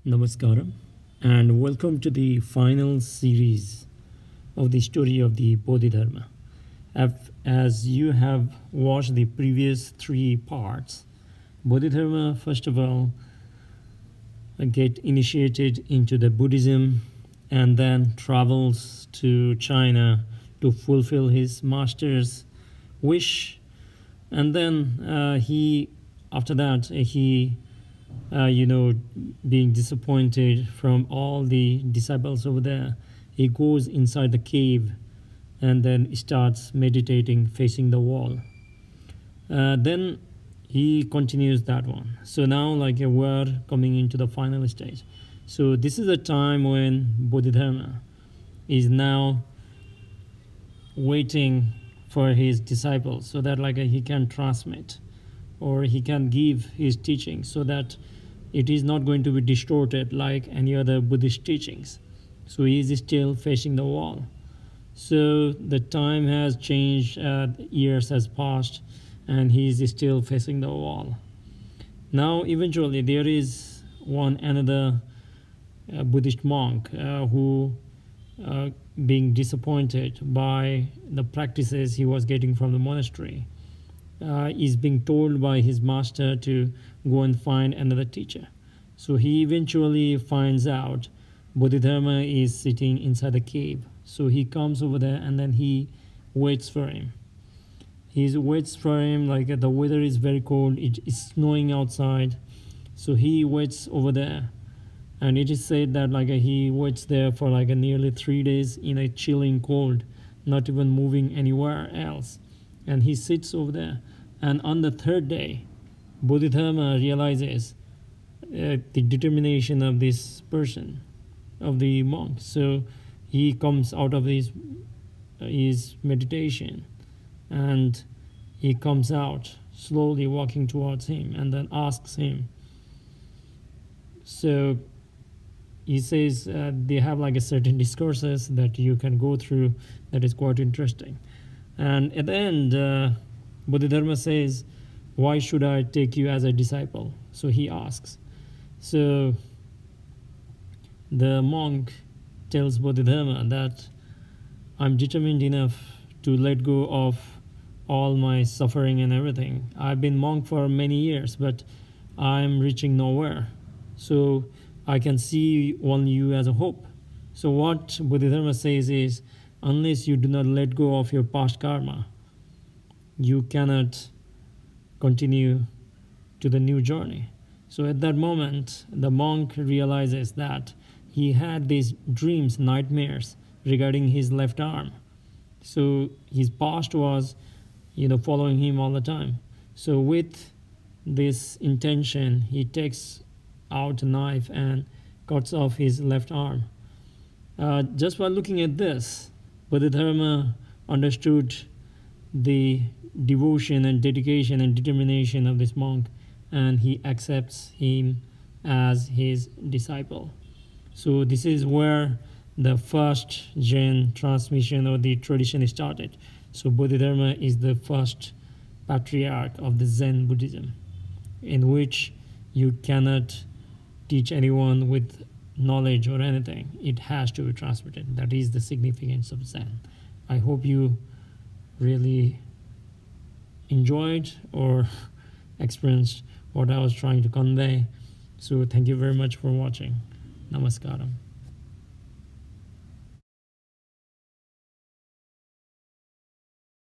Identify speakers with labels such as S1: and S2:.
S1: Namaskaram, and welcome to the final series of the story of the Bodhidharma. As you have watched the previous three parts, Bodhidharma, first of all, get initiated into the Buddhism and then travels to China to fulfill his master's wish. And then after that, he being disappointed from all the disciples over there, he goes inside the cave and then starts meditating facing the wall. Then he continues that one. So now, we're coming into the final stage. So this is a time when Bodhidharma is now waiting for his disciples so that he can transmit or he can give his teaching so that it is not going to be distorted like any other Buddhist teachings. So he is still facing the wall. So the time has changed, years has passed, and he is still facing the wall. Now eventually there is another Buddhist monk who being disappointed by the practices he was getting from the monastery, is being told by his master to go and find another teacher. So he eventually finds out Bodhidharma is sitting inside the cave. So he comes over there and then he waits for him. He waits for him, the weather is very cold, it is snowing outside. So he waits over there. And it is said that he waits there for nearly 3 days in a chilling cold, not even moving anywhere else. And he sits over there. And on the third day, Bodhidharma realizes the determination of this person, of the monk. So he comes out of his meditation and he comes out slowly walking towards him and then asks him. So he says they have a certain discourses that you can go through that is quite interesting. And at the end, Bodhidharma says, "Why should I take you as a disciple?" So he asks. So the monk tells Bodhidharma that I'm determined enough to let go of all my suffering and everything. I've been monk for many years, but I'm reaching nowhere. So I can see only you as a hope. So what Bodhidharma says is, unless you do not let go of your past karma, you cannot continue to the new journey. So at that moment, the monk realizes that he had these dreams, nightmares regarding his left arm. So his past was, following him all the time. So with this intention, he takes out a knife and cuts off his left arm. Just by looking at this, Bodhidharma understood the devotion and dedication and determination of this monk, and he accepts him as his disciple. So this is where the first Zen transmission or the tradition started. So Bodhidharma is the first patriarch of the Zen Buddhism, in which you cannot teach anyone with knowledge or anything. It has to be transmitted. That is the significance of Zen. I hope you really enjoyed or experienced what I was trying to convey. So thank you very much for watching. Namaskaram.